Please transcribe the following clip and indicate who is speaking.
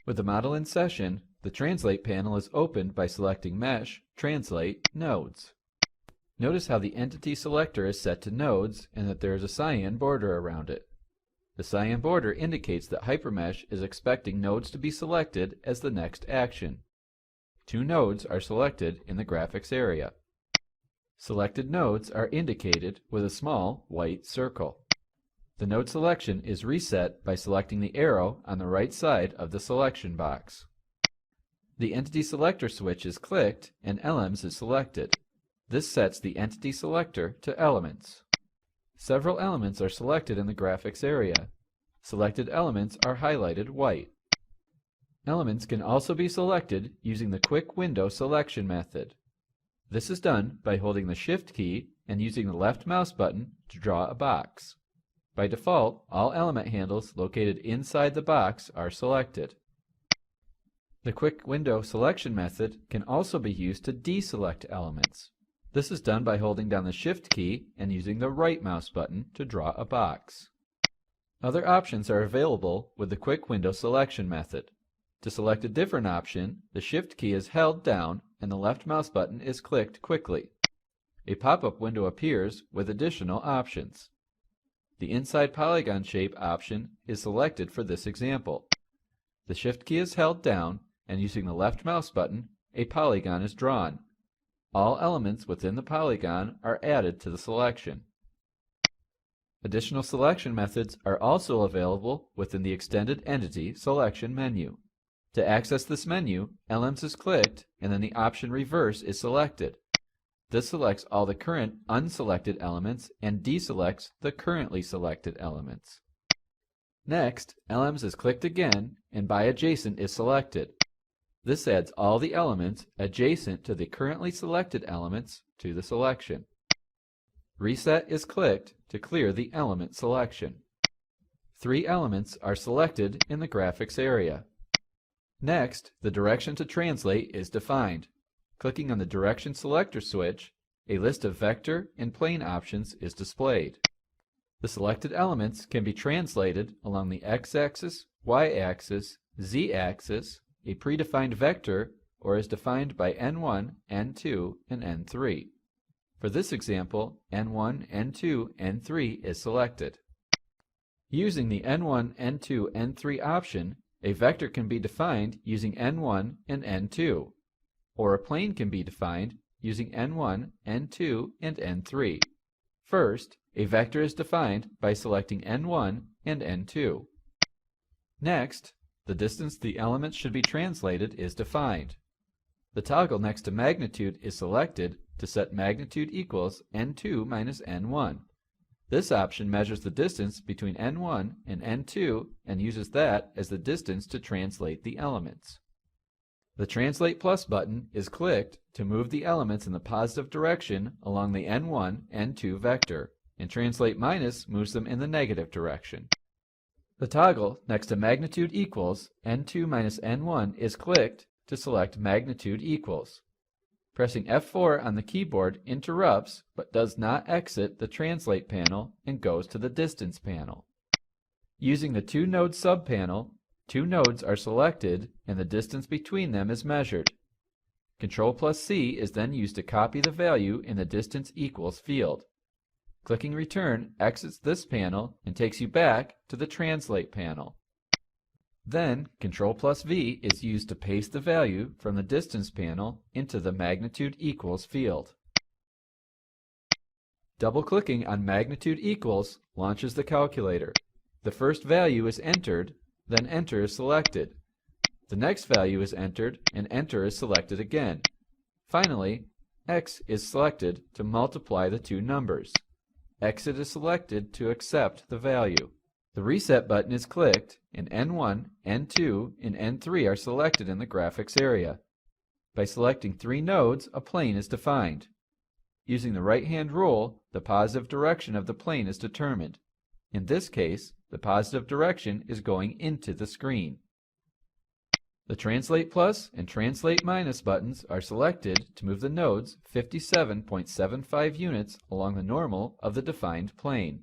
Speaker 1: With the model in session, the Translate panel is opened by selecting Mesh, Translate, Nodes. Notice how the entity selector is set to nodes and that there is a cyan border around it. The cyan border indicates that HyperMesh is expecting nodes to be selected as the next action. 2 nodes are selected in the graphics area. Selected nodes are indicated with a small white circle. The node selection is reset by selecting the arrow on the right side of the selection box. The Entity Selector switch is clicked and Elements is selected. This sets the Entity Selector to Elements. Several elements are selected in the graphics area. Selected elements are highlighted white. Elements can also be selected using the Quick Window Selection method. This is done by holding the Shift key and using the left mouse button to draw a box. By default, all element handles located inside the box are selected. The Quick Window Selection method can also be used to deselect elements. This is done by holding down the Shift key and using the right mouse button to draw a box. Other options are available with the Quick Window Selection method. To select a different option, the Shift key is held down and the left mouse button is clicked quickly. A pop-up window appears with additional options. The Inside Polygon Shape option is selected for this example. The Shift key is held down and using the left mouse button, a polygon is drawn. All elements within the polygon are added to the selection. Additional selection methods are also available within the Extended Entity Selection menu. To access this menu, Elements is clicked and then the option Reverse is selected. This selects all the current unselected elements and deselects the currently selected elements. Next, Elements is clicked again and by Adjacent is selected. This adds all the elements adjacent to the currently selected elements to the selection. Reset is clicked to clear the element selection. 3 elements are selected in the graphics area. Next, the direction to translate is defined. Clicking on the Direction Selector switch, a list of vector and plane options is displayed. The selected elements can be translated along the x-axis, y-axis, z-axis, a predefined vector, or is defined by N1, N2, and N3. For this example, N1, N2, N3 is selected. Using the N1, N2, N3 option, a vector can be defined using N1 and N2, or a plane can be defined using N1, N2, and N3. First, a vector is defined by selecting N1 and N2. Next, the distance the elements should be translated is defined. The toggle next to magnitude is selected to set magnitude equals N2 minus N1. This option measures the distance between N1 and N2 and uses that as the distance to translate the elements. The Translate Plus button is clicked to move the elements in the positive direction along the N1, N2 vector, and Translate Minus moves them in the negative direction. The toggle next to magnitude equals N2 minus N1 is clicked to select magnitude equals. Pressing F4 on the keyboard interrupts but does not exit the Translate panel and goes to the Distance panel. Using the 2 Node subpanel, 2 nodes are selected and the distance between them is measured. Ctrl+C is then used to copy the value in the Distance Equals field. Clicking Return exits this panel and takes you back to the Translate panel. Then, Ctrl+V is used to paste the value from the Distance panel into the Magnitude Equals field. Double-clicking on Magnitude Equals launches the calculator. The first value is entered, then Enter is selected. The next value is entered, and Enter is selected again. Finally, X is selected to multiply the 2 numbers. Exit is selected to accept the value. The Reset button is clicked, and N1, N2, and N3 are selected in the graphics area. By selecting 3 nodes, a plane is defined. Using the right-hand rule, the positive direction of the plane is determined. In this case, the positive direction is going into the screen. The Translate Plus and Translate Minus buttons are selected to move the nodes 57.75 units along the normal of the defined plane.